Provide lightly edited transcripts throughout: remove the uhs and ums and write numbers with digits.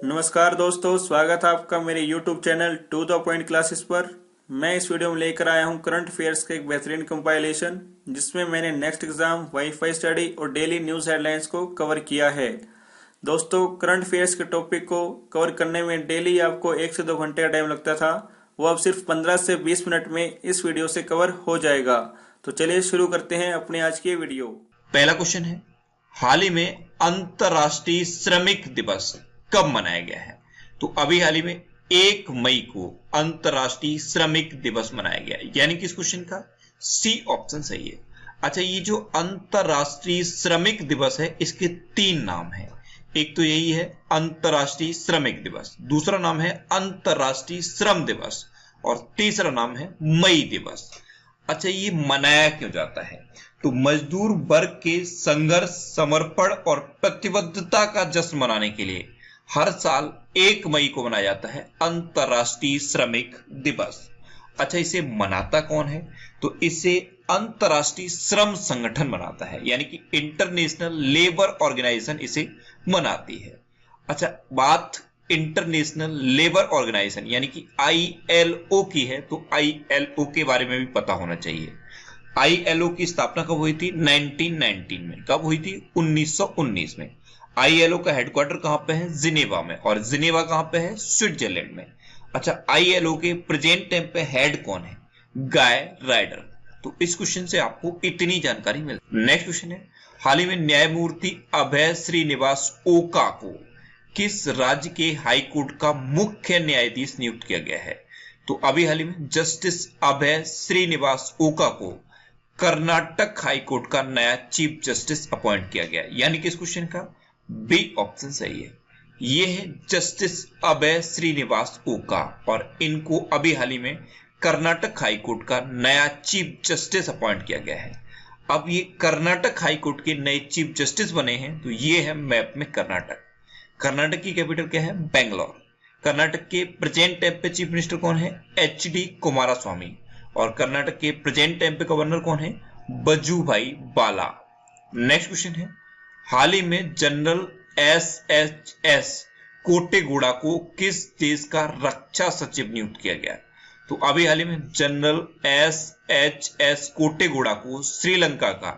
नमस्कार दोस्तों, स्वागत है आपका मेरे YouTube channel to the point classes पर। मैं इस वीडियो में लेकर आया हूं करंट अफेयर्स का एक बेहतरीन कंपाइलेशन, जिसमें मैंने नेक्स्ट एग्जाम, वाईफाई स्टडी और डेली न्यूज़ हेडलाइंस को कवर किया है। दोस्तों, करंट अफेयर्स के टॉपिक को कवर करने में डेली आपको 1 से 2 घंटे का टाइम लगता था, वो अब सिर्फ 15 से 20 मिनट में इस वीडियो से कवर हो जाएगा। तो चलिए शुरू करते हैं अपने आज की वीडियो। पहला क्वेश्चन है, हाल ही में अंतरराष्ट्रीय श्रमिक दिवस कब मनाया गया है? तो अभी हाल ही में 1 मई को अंतरराष्ट्रीय श्रमिक दिवस मनाया गया है, यानी कि इस क्वेश्चन का सी ऑप्शन सही है। अच्छा, ये जो अंतरराष्ट्रीय श्रमिक दिवस है, इसके 3 नाम हैं। एक तो यही है अंतरराष्ट्रीय श्रमिक दिवस, दूसरा नाम है अंतरराष्ट्रीय श्रम दिवस और तीसरा नाम है मई दिवस। अच्छा, ये मनाया क्यों जाता है? तो मजदूर वर्ग के संघर्ष, समर्पण और प्रतिबद्धता का जश्न मनाने के लिए हर साल 1 मई को मनाया जाता है अंतरराष्ट्रीय श्रमिक दिवस। अच्छा, इसे मनाता कौन है? तो इसे अंतरराष्ट्रीय श्रम संगठन मनाता है, यानी कि इंटरनेशनल लेबर ऑर्गेनाइजेशन इसे मनाती है। अच्छा, बात इंटरनेशनल लेबर ऑर्गेनाइजेशन यानी कि ILO की है, तो ILO के बारे में भी पता होना चाहिए। ILO की स्थापना कब हुई थी? 1919 में। कब हुई थी? 1919 में। ILO का हेडक्वार्टर कहां पे है? जिनेवा में। और जिनेवा कहां पे है? स्विट्जरलैंड में। अच्छा, ILO के प्रेजेंट टाइम पे हेड कौन है? गाय राइडर। तो इस क्वेश्चन से आपको इतनी जानकारी मिलती है। नेक्स्ट क्वेश्चन है, हाल ही में न्यायमूर्ति अभय श्रीनिवास ओका को किस राज्य के हाई कोर्ट का मुख्य न्यायाधीश नियुक्त किया गया है? तो अभी हाल ही में जस्टिस अभय श्रीनिवास ओका को कर्नाटक हाई कोर्ट का नया चीफ जस्टिस अपॉइंट किया गया है, यानी कि इस क्वेश्चन का बी ऑप्शन सही है। ये है जस्टिस अभय श्रीनिवास ओका और इनको अभी हाल ही में कर्नाटक हाई कोर्ट का नया चीफ जस्टिस अपॉइंट किया गया है। अब ये कर्नाटक हाई कोर्ट के नए चीफ जस्टिस बने हैं, तो ये है मैप में कर्नाटक। कर्नाटक की कैपिटल क्या है? बेंगलोर। कर्नाटक के प्रेजेंट टाइम पे चीफ मिनिस्टर कौन है? HD कुमारस्वामी। और कर्नाटक के प्रेजेंट टाइम पे गवर्नर कौन है? बजूभाई बाला। नेक्स्ट क्वेश्चन है, हाल ही में जनरल SHS कोटेगुड़ा को किस देश का रक्षा सचिव नियुक्त किया गया? तो अभी हाल ही में जनरल SHS कोटेगुड़ा को श्रीलंका का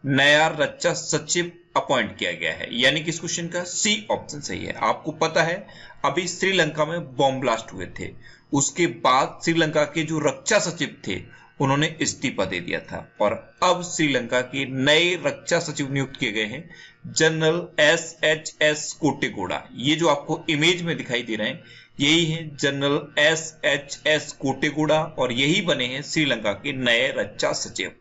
नया रक्षा सचिव अपॉइंट किया गया है, यानी कि इस क्वेश्चन का सी ऑप्शन सही है। आपको पता है अभी श्रीलंका में बॉम्ब ब्लास्ट हुए थे, उसके बाद श्रीलंका के जो रक्षा सचिव थे उन्होंने इस्तीफा दे दिया था और अब श्रीलंका के नए रक्षा सचिव नियुक्त किए गए हैं जनरल SHS कोटेगुड़ा। ये जो आपको इमेज में दिखाई दे रहे हैं यही है जनरल SHS कोटेगुड़ा और यही बने हैं श्रीलंका के नए रक्षा सचिव।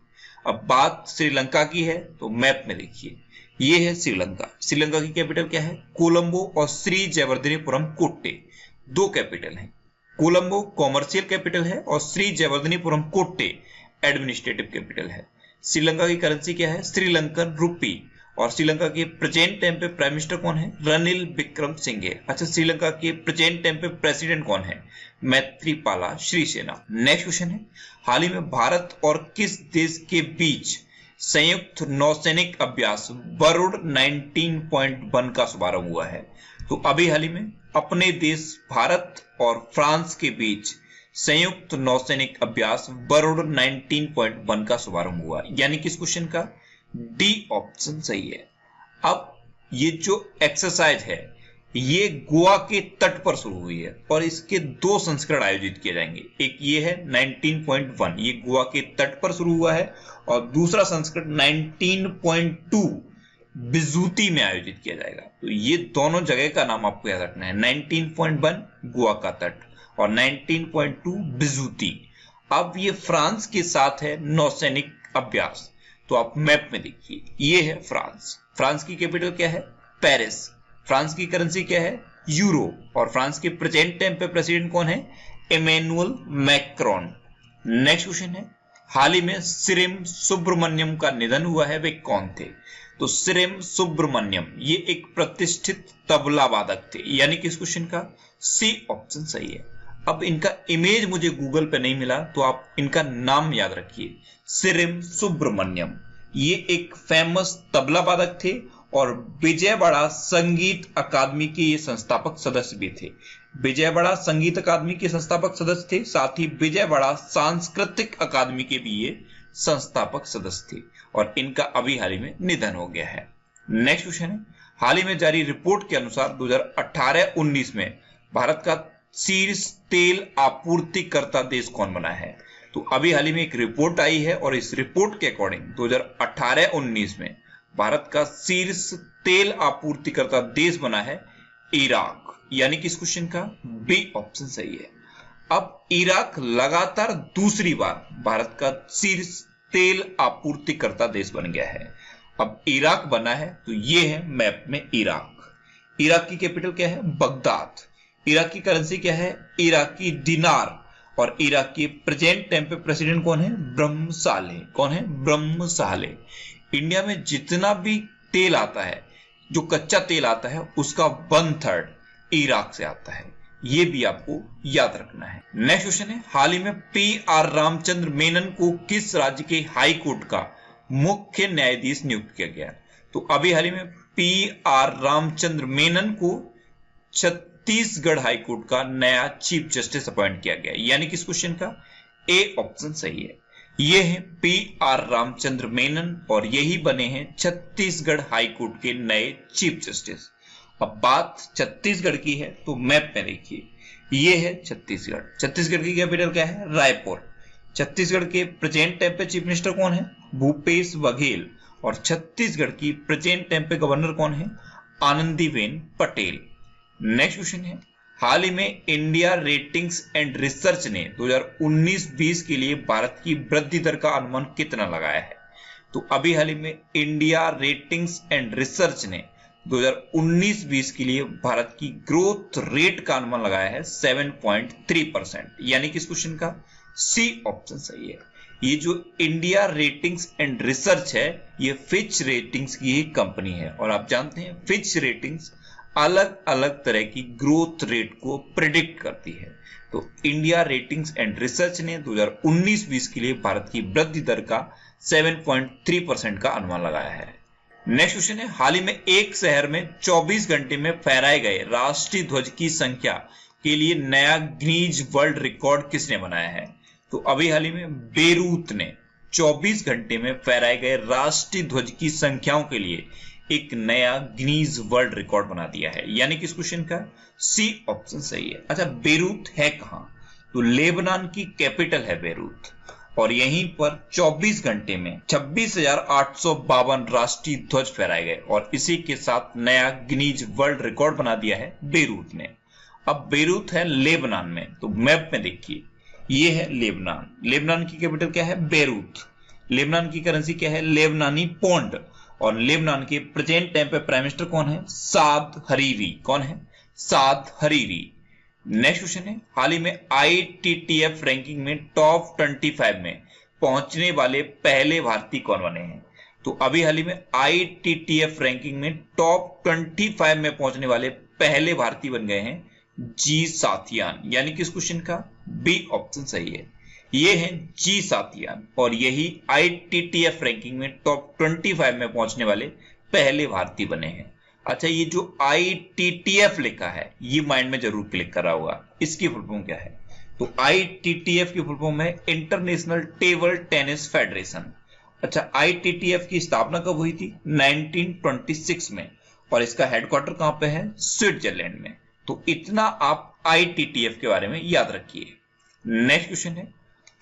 अब बात श्रीलंका की है तो मैप में देखिए, ये है श्रीलंका। श्रीलंका की कैपिटल क्या है? कोलंबो और श्री जयवर्धनीपुरम कोट्टे, 2 कैपिटल हैं। कोलंबो कॉमर्शियल कैपिटल है और श्री जयवर्धनीपुरम कोट्टे एडमिनिस्ट्रेटिव कैपिटल है। श्रीलंका की करेंसी क्या है? श्रीलंकन रुपी। और श्रीलंका के प्रेजेंट टाइम पे प्राइम मिनिस्टर कौन है? रनिल विक्रमसिंघे। अच्छा, श्रीलंका के प्रेजेंट टाइम पे प्रेसिडेंट कौन है? मैत्रीपाला श्रीसेना। नेक्स्ट क्वेश्चन है, हाल ही में भारत और किस देश के बीच संयुक्त नौसैनिक अभ्यास वरुण 19.1 का शुभारंभ हुआ है? तो अभी हाल ही में अपने देश भारत और फ्रांस के बीच संयुक्त नौसैनिक अभ्यास वरुण 19.1 का शुभारंभ हुआ, यानी कि इस क्वेश्चन का डी ऑप्शन सही है। अब ये जो एक्सरसाइज है ये गोवा के तट पर शुरू हुई है और इसके 2 संस्करण आयोजित किए जाएंगे। एक ये है 19.1, ये गोवा के तट पर शुरू हुआ है और दूसरा संस्करण 19.2 बिजूती में आयोजित किया जाएगा। तो ये दोनों जगह का नाम आपको याद रखना है, 19.1 गोवा का तट और 19.2 बिजूती। अब ये फ्रांस के साथ है नौसैनिक अभ्यास, तो आप मैप में देखिए, ये है फ्रांस। फ्रांस की कैपिटल क्या है? पेरिस। फ्रांस की करेंसी क्या है? यूरो। और फ्रांस के प्रेजेंट टाइम पे प्रेसिडेंट कौन है? Emmanuel Macron. नेक्स्ट क्वेश्चन है, हाल ही में सिरिम सुब्रमण्यम का निधन हुआ है, वे कौन थे? तो सिरिम सुब्रमण्यम ये एक प्रतिष्ठित तबला वादक थे, यानी कि इस क्वेश्चन का सी ऑप्शन सही है। अब इनका इमेज मुझे गूगल पे नहीं मिला तो आप इनका नाम याद रखिए, सिरिम सुब्रमण्यम। ये एक फेमस तबला वादक थे और विजयवाड़ा संगीत अकादमी के ये संस्थापक सदस्य भी थे। विजयवाड़ा संगीत अकादमी के संस्थापक सदस्य थे, साथ ही विजयवाड़ा सांस्कृतिक अकादमी के भी ये संस्थापक सदस्य थे और इनका अभी हाल ही में निधन हो गया है। नेक्स्ट क्वेश्चन है, हाल ही में जारी रिपोर्ट के अनुसार 2018-19 में भारत का शीर्ष तेल आपूर्तिकर्ता देश कौन बना है? तो अभी हाल ही में एक रिपोर्ट आई है और इस रिपोर्ट के अकॉर्डिंग 2018-19 में भारत का शीर्ष तेल आपूर्तिकर्ता देश बना है इराक, यानी कि इस क्वेश्चन का बी ऑप्शन सही है। अब इराक लगातार दूसरी बार भारत का शीर्ष तेल आपूर्तिकर्ता देश बन गया है। अब इराक बना है तो ये है मैप में इराक। इराक की कैपिटल क्या है? बगदाद। इराक की करेंसी क्या है? इराकी दिनार। और इराक की प्रेजेंट टाइम पे प्रेसिडेंट कौन है? ब्रह्म सालेह। कौन है? ब्रह्म सालेह। इंडिया में जितना भी तेल आता है, जो कच्चा तेल आता है, उसका 1/3 इराक से आता है। ये भी आपको याद रखना है। नेक्स्ट क्वेश्चन है, हाल ही में पी.आर. रामचंद्र मेनन को किस राज्य के हाई कोर्ट का मुख्य न्यायाधीश नियुक्त किया गया? तो अभी हाल ही में पी.आर. रामचंद्र मेनन को छत्तीसगढ़ हाई कोर्ट का नया चीफ जस्टिस अपॉइंट किया गया, यानी कि इस क्वेश्चन का ए ऑप्शन सही है। ये है पी.आर. रामचंद्र मेनन और यही बने हैं छत्तीसगढ़ हाई कोर्ट के नए चीफ जस्टिस। अब बात छत्तीसगढ़ की है तो मैप में देखिए, ये है छत्तीसगढ़। छत्तीसगढ़ की कैपिटल क्या है? रायपुर। छत्तीसगढ़ के प्रेजेंट टाइम पे चीफ मिनिस्टर कौन है? भूपेश बघेल। और छत्तीसगढ़ की प्रेजेंट टाइम पे गवर्नर कौन है? आनंदीबेन पटेल। नेक्स्ट क्वेश्चन है, हाल ही में इंडिया रेटिंग्स एंड रिसर्च ने 2019-20 के लिए भारत की वृद्धि दर का अनुमान कितना लगाया है? तो अभी हाल ही में इंडिया रेटिंग्स एंड रिसर्च ने 2019-20 के लिए भारत की ग्रोथ रेट का अनुमान लगाया है 7.3%, यानी कि इस क्वेश्चन का सी ऑप्शन सही है। ये जो इंडिया रेटिंग्स एंड रिसर्च है, ये फिच रेटिंग्स की एक कंपनी है और आप जानते हैं फिच रेटिंग्स अलग अलग तरह की ग्रोथ रेट को प्रिडिक्ट करती है। तो इंडिया रेटिंग्स एंड रिसर्च ने 2019-20 के लिए भारत की वृद्धि दर का 7.3% का अनुमान लगाया है। नेक्स्ट क्वेश्चन है, हाल ही में एक शहर में 24 घंटे में फहराए गए राष्ट्रीय ध्वज की संख्या के लिए नया गिनीज वर्ल्ड रिकॉर्ड किसने बनाया है? तो अभी हाल ही में बेरूत ने 24 घंटे में फहराए गए राष्ट्रीय ध्वज की संख्याओं के लिए एक नया गिनीज वर्ल्ड रिकॉर्ड बना दिया है, यानी कि इस क्वेश्चन का सी ऑप्शन सही है। अच्छा, बेरूत है कहां? तो लेबनान की कैपिटल है बेरूत और यहीं पर 24 घंटे में 26,852 राष्ट्रीय ध्वज फहराए गए और इसी के साथ नया गिनीज वर्ल्ड रिकॉर्ड बना दिया है बेरूत ने। अब बेरूत है लेबनान में, तो मैप में देखिए, ये है लेबनान। लेबनान की कैपिटल क्या है? बेरूत। लेबनान की करेंसी क्या है? लेबनानी पौंड। और लेबनान के प्रेजेंट टाइम पे प्राइम मिनिस्टर कौन है? साद हरीरी। कौन है? साद हरीरी। नेक्स्ट क्वेश्चन है, हाल ही में ITTF रैंकिंग में टॉप 25 में पहुंचने वाले पहले भारतीय कौन बने हैं? तो अभी हाल ही में ITTF रैंकिंग में टॉप 25 में पहुंचने वाले पहले भारतीय बन गए हैं जी साथियान, यानी कि इस क्वेश्चन का बी ऑप्शन सही है। ये हैं जी साथियान और यही ITTF रैंकिंग में टॉप 25 में पहुंचने वाले पहले भारतीय बने हैं। अच्छा, ये जो ITTF लिखा है ये माइंड में जरूर क्लिक करा होगा, इसकी फुल फॉर्म क्या है? तो ITTF की फुल फॉर्म है इंटरनेशनल टेबल टेनिस फेडरेशन। अच्छा, ITTF की स्थापना कब हुई थी? 1926 में और इसका हेडक्वार्टर कहां पे है? स्विट्जरलैंड में। तो इतना आप ITTF के बारे में याद रखिए। नेक्स्ट क्वेश्चन है,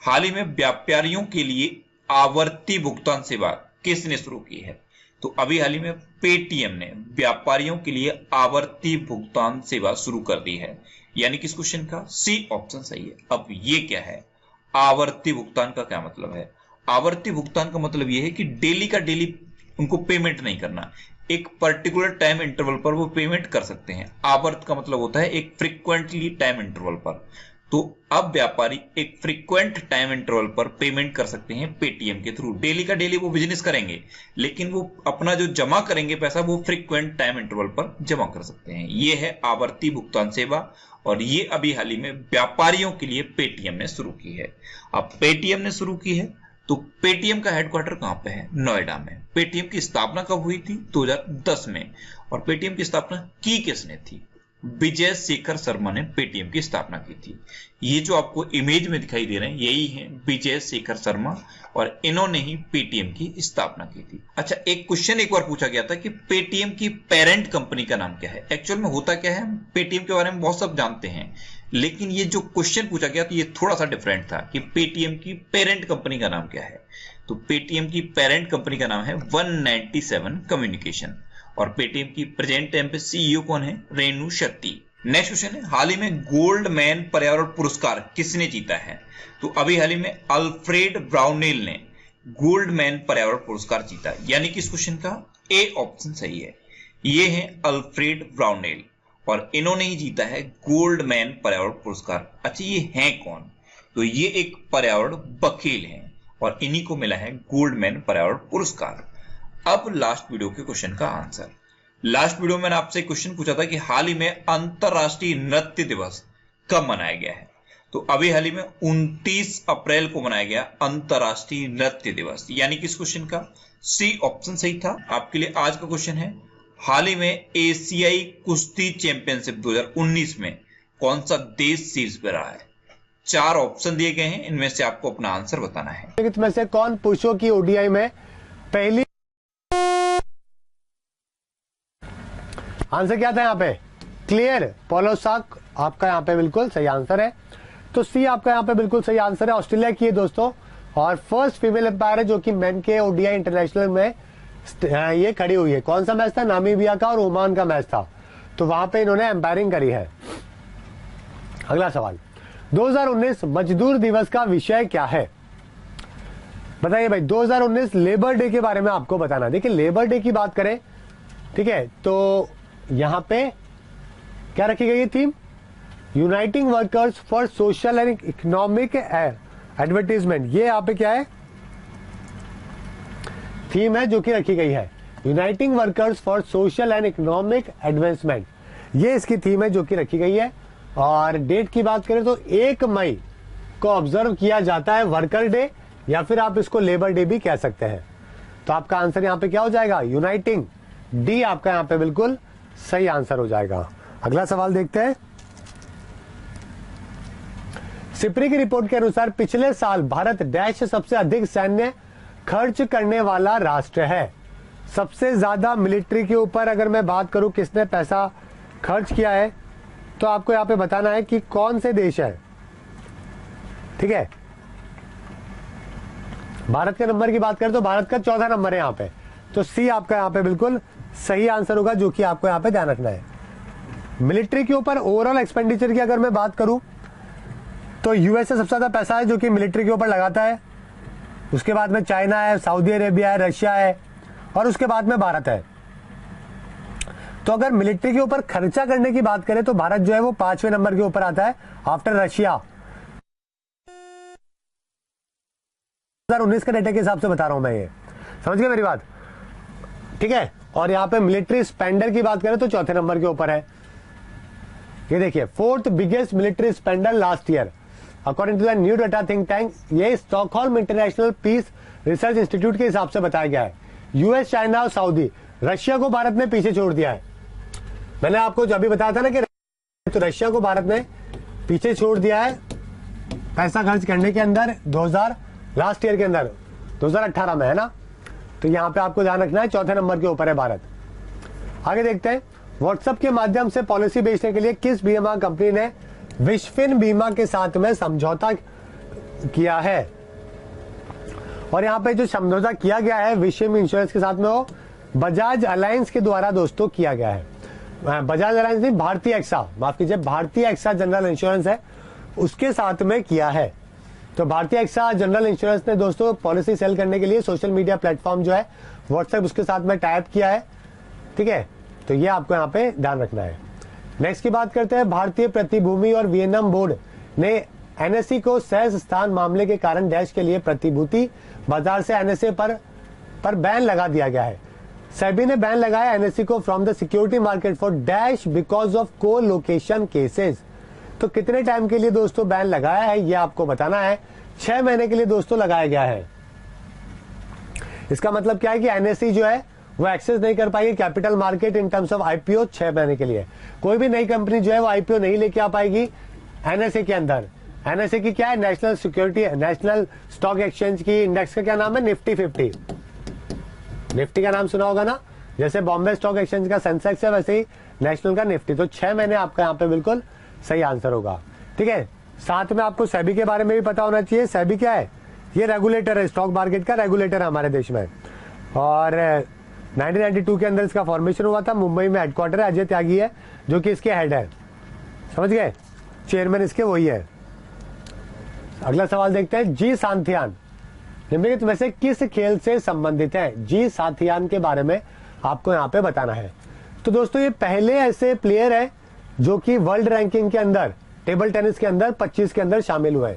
हाल ही में व्यापारियों के लिए आवर्ती भुगतान सेवा किसने शुरू की है? तो अभी हाल ही में पेटीएम ने व्यापारियों के लिए आवर्ती भुगतान सेवा शुरू कर दी है, यानी कि इस क्वेश्चन का सी ऑप्शन सही है। अब ये क्या है? आवर्ती भुगतान का क्या मतलब है? आवर्ती भुगतान का मतलब ये है कि डेली का डेली उनको पेमेंट नहीं करना, एक पर्टिकुलर टाइम इंटरवल पर वो पेमेंट कर सकते हैं। आवर्त का मतलब होता है एक फ्रीक्वेंटली टाइम इंटरवल पर। तो अब व्यापारी एक फ्रीक्वेंट टाइम इंटरवल पर पेमेंट कर सकते हैं पेटीएम के थ्रू। डेली का डेली वो बिजनेस करेंगे, लेकिन वो अपना जो जमा करेंगे पैसा वो फ्रीक्वेंट टाइम इंटरवल पर जमा कर सकते हैं। ये है आवर्ती भुगतान सेवा और ये अभी हाल ही में व्यापारियों के लिए पेटीएम ने शुरू की है। अब पेटीएम ने शुरू की है तो पेटीएम का हेडक्वार्टर कहां पे है? नोएडा में। पेटीएम की स्थापना कब हुई थी? 2010 में। और पेटीएम की स्थापना की किसने थी? विजय शेखर शर्मा ने पेटीएम की स्थापना की थी। ये जो आपको इमेज में दिखाई दे रहे हैं यही है विजय शेखर शर्मा, और इन्होंने ही पेटीएम की स्थापना की थी। अच्छा, एक क्वेश्चन एक बार पूछा गया था कि पेटीएम की पेरेंट कंपनी का नाम क्या है। एक्चुअल में होता क्या है, पेटीएम के बारे में बहुत सब जानते हैं, लेकिन ये जो क्वेश्चन पूछा गया तो ये थोड़ा सा डिफरेंट था कि पेटीएम की पेरेंट कंपनी का नाम क्या है। तो पेटीएम की पेरेंट कंपनी का नाम है 197 कम्युनिकेशन, और पेटीएम की प्रेजेंट टाइम पे सीईओ कौन है? रेणु शक्ति। नेक्स्ट क्वेश्चन है, हाल ही में गोल्ड मैन पर्यावरण पुरस्कार किसने जीता है? तो अभी हाल ही में अल्फ्रेड ब्राउनेल ने गोल्ड मैन पर्यावरण पुरस्कार जीता, यानी कि इस क्वेश्चन का ए ऑप्शन सही है। ये है अल्फ्रेड ब्राउनेल, और इन्होंने ही जीता है गोल्ड मैन पर्यावरण पुरस्कार। अच्छा, ये हैं कौन? तो ये एक पर्यावरण वकील हैं, और इन्हीं को मिला है गोल्ड मैन पर्यावरण पुरस्कार। अब लास्ट वीडियो के क्वेश्चन का आंसर। लास्ट वीडियो में मैंने आपसे क्वेश्चन पूछा था कि हाल ही में अंतरराष्ट्रीय नृत्य दिवस कब मनाया गया है। तो अभी हाल ही में 29 अप्रैल को मनाया गया अंतरराष्ट्रीय नृत्य दिवस, यानी कि इस क्वेश्चन का सी ऑप्शन सही था। आपके लिए आज का क्वेश्चन है, हाल ही में एशियाई कुश्ती चैंपियनशिप 2019 में कौन सा देश शीर्ष पे रहा है? 4 ऑप्शन दिए गए हैं, इनमें से आपको अपना आंसर बताना है। इसमें से कौन पुरुषों की ओडीआई में पहली, आंसर क्या था यहाँ पे? क्लियर पोलोसाक आपका यहाँ पे बिल्कुल सही आंसर है। तो सी आपका यहाँ पे बिल्कुल सही आंसर है। ऑस्ट्रेलिया की है दोस्तों, और फर्स्ट फीमेल एम्पायर है जो कि मेन के ओडीआई इंटरनेशनल में ये खड़ी हुई है। कौन सा मैच था? नामीबिया का और ओमान का मैच था, तो वहां पे इन्होंने एम्पायरिंग करी है। अगला सवाल, 2019 मजदूर दिवस का विषय क्या है? बताइए भाई। 2019 लेबर डे के बारे में आपको बताना। देखिए, लेबर डे की बात करें, ठीक है, तो यहां पे क्या रखी गई है theme? Uniting workers for social and economic advertisement. ये यहाँ पे क्या है? थीम है जो कि रखी गई है, uniting workers for social and economic advancement. ये इसकी थीम है जो कि रखी गई है। और डेट की बात करें तो 1 मई को ऑब्जर्व किया जाता है वर्कर डे, या फिर आप इसको लेबर डे भी कह सकते हैं। तो आपका आंसर यहाँ पे क्या हो जाएगा? यूनाइटिंग। डी आपका यहाँ पे बिल्कुल सही आंसर हो जाएगा। अगला सवाल देखते हैं। सिप्री की रिपोर्ट के अनुसार पिछले साल भारत डैश सबसे अधिक सैन्य खर्च करने वाला राष्ट्र है। सबसे ज्यादा मिलिट्री के ऊपर अगर मैं बात करूं किसने पैसा खर्च किया है, तो आपको यहां पे बताना है कि कौन से देश है। ठीक है, भारत के नंबर की बात करें तो भारत का 14 नंबर है यहाँ पे। तो सी आपका यहाँ पे बिल्कुल सही आंसर होगा, जो कि आपको यहाँ पे ध्यान रखना है। मिलिट्री के ऊपर ओवरऑल एक्सपेंडिचर की अगर मैं बात करूं तो यूएसए सबसे ज्यादा पैसा है जो कि मिलिट्री के ऊपर लगाता है। उसके बाद में चाइना है, सऊदी अरेबिया है, रशिया है, और उसके बाद में भारत है। तो अगर मिलिट्री के ऊपर खर्चा करने की बात करें तो भारत जो है वो 5वें नंबर के ऊपर आता है आफ्टर रशिया। 2019 के डेटा के हिसाब से बता रहा हूं मैं, ये समझ गए मेरी बात? ठीक है। और यहाँ पे मिलिट्री स्पेंडर की बात करें तो 4थे नंबर के ऊपर है। ये देखिए, 4th biggest military spender last year according to the new data think tank. ये Stockholm International Peace Research Institute के हिसाब से बताया गया है। यूएस, चाइना और सऊदी, रशिया को भारत ने पीछे छोड़ दिया है। मैंने आपको जो अभी बताया था ना कि तो रशिया को भारत ने पीछे छोड़ दिया है पैसा खर्च करने के अंदर 2000 लास्ट ईयर के अंदर 2018 में, है ना। तो यहाँ पे आपको ध्यान रखना है 4थे नंबर के ऊपर है भारत। आगे देखते हैं। व्हाट्सएप के माध्यम से पॉलिसी बेचने के लिए किस बीमा कंपनी ने विश्वफिन बीमा के साथ में समझौता किया है? और यहाँ पे जो समझौता किया गया है विश्व इंश्योरेंस के साथ में, वो बजाज अलायंस के द्वारा दोस्तों किया गया है। बजाज अलायंस नहीं, भारतीय एक्सा, माफ कीजिए, भारतीय एक्सा जनरल इंश्योरेंस है, उसके साथ में किया है। तो भारतीय एक्सा जनरल इंश्योरेंस ने दोस्तों पॉलिसी सेल करने के लिए सोशल मीडिया प्लेटफॉर्म जो है व्हाट्सएप, उसके साथ में टाइप किया है। ठीक है, तो ये आपको यहाँ पे ध्यान रखना है। नेक्स्ट की बात करते हैं। भारतीय प्रतिभूति और विनिमय बोर्ड ने एनएसई को सहज स्थान मामले के कारण डैश के लिए प्रतिभूति बाजार से एनएसए पर बैन लगा दिया गया है। सेबी ने बैन लगाया एनएसई को from the security market for dash because of को लोकेशन केसेस। तो कितने टाइम के लिए दोस्तों बैन लगाया है ये आपको बताना है। 6 महीने के लिए दोस्तों लगाया गया है। इसका मतलब क्या है कि एनएसई जो है वो एक्सेस नहीं कर पाएगी capital market in terms of IPO 6 महीने के लिए। कोई भी नई कंपनी जो है वो आईपीओ नहीं लेके आ पाएगी एनएसए के अंदर। एनएसए की क्या है, national security, national stock exchange की इंडेक्स का क्या नाम है, निफ्टी 50। निफ्टी का नाम सुना होगा ना, जैसे बॉम्बे स्टॉक एक्सचेंज का सेंसेक्स है वैसे ही नेशनल का निफ्टी। तो 6 महीने आपका यहाँ पे बिल्कुल सही आंसर होगा। ठीक है, साथ में आपको सेबी के बारे में भी पता होना चाहिए। सेबी क्या है, ये रेगुलेटर है, स्टॉक मार्केट का रेगुलेटर है हमारे देश में। और 1992 के अंदर इसका फॉर्मेशन हुआ था। मुंबई में हेडक्वार्टर है, अजय त्यागी है जो कि इसके हेड है, समझ गए, चेयरमैन इसके वही है। अगला सवाल देखते हैं, जी सांथियान निम्नलिखित में से किस खेल से संबंधित है। जी सांथियान के बारे में आपको यहाँ पे बताना है। तो दोस्तों ये पहले ऐसे प्लेयर है जो कि वर्ल्ड रैंकिंग के अंदर, टेबल टेनिस के अंदर 25 के अंदर शामिल हुए।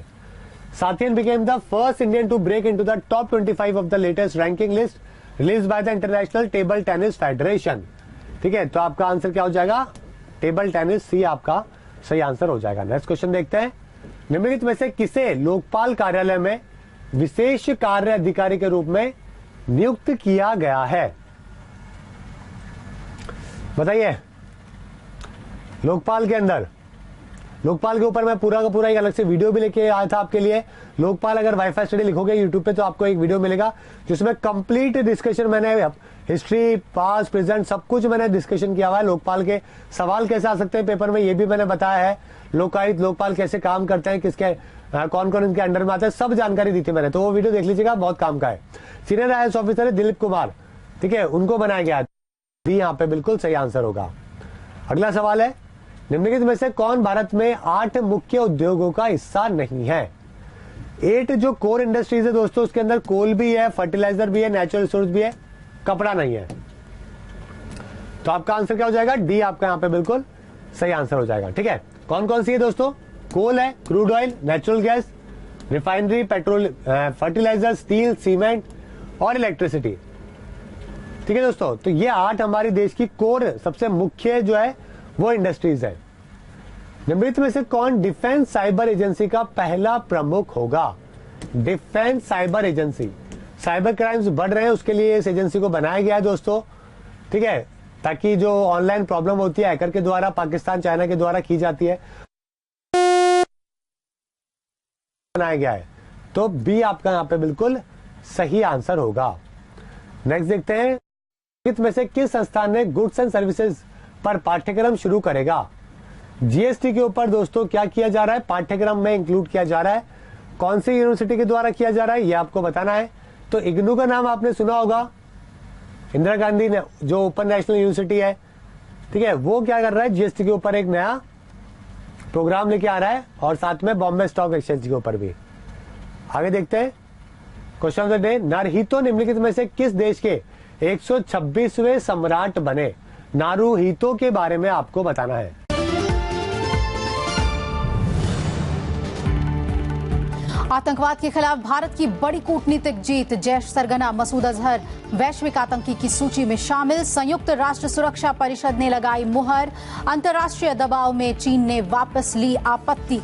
Sathiyan became the first Indian to break into the top 25 of the latest ranking list release by the international table tennis federation. ठीक है, तो आपका आंसर क्या हो जाएगा, टेबल टेनिस, सी आपका सही आंसर हो जाएगा। नेक्स्ट क्वेश्चन देखते हैं, निम्नलिखित में से किसे लोकपाल कार्यालय में विशेष कार्य अधिकारी के रूप में नियुक्त किया गया है, बताइए। लोकपाल के अंदर, लोकपाल के ऊपर मैं पूरा का पूरा एक अलग से वीडियो भी लेके आया था आपके लिए। लोकपाल अगर वाईफाई स्टडी लिखोगे यूट्यूब पे तो आपको एक वीडियो मिलेगा जिसमें कंप्लीट डिस्कशन मैंने हिस्ट्री, पास्ट, प्रेजेंट सब कुछ मैंने डिस्कशन किया हुआ है। लोकपाल के सवाल कैसे आ सकते हैं पेपर में ये भी मैंने बताया है। लोकायुक्त, लोकपाल कैसे काम करते हैं, किसके कौन कौन इनके अंडर में आता है, सब जानकारी दी थी मैंने, तो वो वीडियो देख लीजिएगा, बहुत काम का है। सीनियर आईएएस ऑफिसर है दिलीप कुमार, ठीक है, उनको बनाया गया, यहाँ पे बिल्कुल सही आंसर होगा। अगला सवाल है, निम्नलिखित में से कौन भारत में 8 मुख्य उद्योगों का हिस्सा नहीं है। 8 जो कोर इंडस्ट्रीज है दोस्तों, उसके अंदर कोल भी है, फर्टिलाइजर भी है, नेचुरल रिसोर्स भी है, कपड़ा नहीं है। तो आपका आंसर क्या हो जाएगा, डी आपका यहाँ पे बिल्कुल सही आंसर हो जाएगा। ठीक है, कौन कौन सी है दोस्तों, कोल है, crude oil, natural gas, refinery, petrol, fertiliser, steel, cement और इलेक्ट्रिसिटी। ठीक है दोस्तों, तो ये 8 हमारी देश की कोर सबसे मुख्य जो है वो इंडस्ट्रीज है। निम्नलिखित में से कौन डिफेंस साइबर एजेंसी का पहला प्रमुख होगा। Defence cyber agency, cyber crimes बढ़ रहे हैं, उसके लिए इस एजेंसी को बनाया गया है दोस्तों। ठीक है, ताकि जो ऑनलाइन प्रॉब्लम होती है हैकर के द्वारा, पाकिस्तान, चाइना के द्वारा की जाती है, बनाया गया है। तो बी आपका यहाँ पे बिल्कुल सही आंसर होगा। नेक्स्ट देखते हैं, में से किस संस्थान ने गुड्स एंड सर्विसेज पर पाठ्यक्रम शुरू करेगा। जीएसटी के ऊपर दोस्तों क्या किया जा रहा है, पाठ्यक्रम में इंक्लूड किया जा रहा है, कौन सी यूनिवर्सिटी के द्वारा किया जा रहा है ये आपको बताना है। तो इग्नू का नाम आपने सुना होगा, इंदिरा गांधी ने जो ओपन नेशनल यूनिवर्सिटी है, ठीक है, वो क्या कर रहा है, जीएसटी के ऊपर एक नया प्रोग्राम लेके आ रहा है, और साथ में बॉम्बे स्टॉक एक्सचेंज के ऊपर भी। आगे देखते हैं, question of the day, Naruhito निम्नलिखित में से किस देश के 126वें सम्राट बने। नारुहितो के बारे में आपको बताना है। आतंकवाद के खिलाफ भारत की बड़ी कूटनीतिक जीत, जैश सरगना मसूद अजहर वैश्विक आतंकी की सूची में शामिल। संयुक्त राष्ट्र सुरक्षा परिषद ने लगाई मुहर, अंतर्राष्ट्रीय दबाव में चीन ने वापस ली आपत्ति।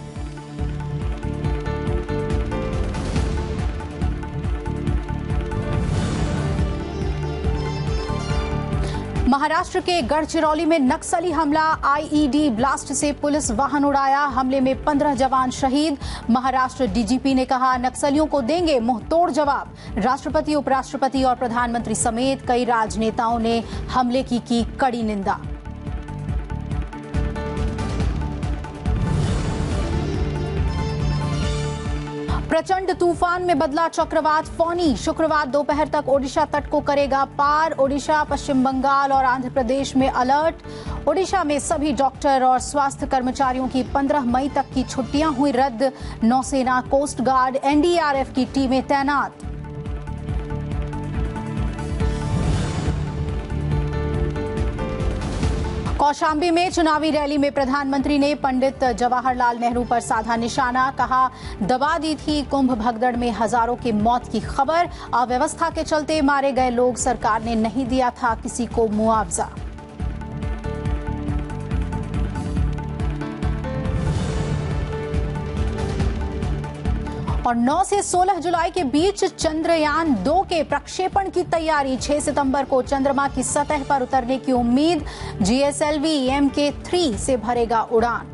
महाराष्ट्र के गढ़चिरौली में नक्सली हमला, आईईडी ब्लास्ट से पुलिस वाहन उड़ाया, हमले में 15 जवान शहीद। महाराष्ट्र डीजीपी ने कहा, नक्सलियों को देंगे मुंहतोड़ जवाब। राष्ट्रपति, उपराष्ट्रपति और प्रधानमंत्री समेत कई राजनेताओं ने हमले की कड़ी निंदा। प्रचंड तूफान में बदला चक्रवात फौनी, शुक्रवार दोपहर तक ओडिशा तट को करेगा पार। ओडिशा, पश्चिम बंगाल और आंध्र प्रदेश में अलर्ट। ओडिशा में सभी डॉक्टर और स्वास्थ्य कर्मचारियों की 15 मई तक की छुट्टियां हुई रद्द। नौसेना, कोस्ट गार्ड, एनडीआरएफ की टीमें तैनात। कौशाम्बी में चुनावी रैली में प्रधानमंत्री ने पंडित जवाहरलाल नेहरू पर साधा निशाना, कहा दबा दी थी कुंभ भगदड़ में हजारों की मौत की खबर। अव्यवस्था के चलते मारे गए लोग, सरकार ने नहीं दिया था किसी को मुआवजा। और 9 से 16 जुलाई के बीच चंद्रयान 2 के प्रक्षेपण की तैयारी। 6 सितंबर को चंद्रमा की सतह पर उतरने की उम्मीद। GSLV MK3 से भरेगा उड़ान।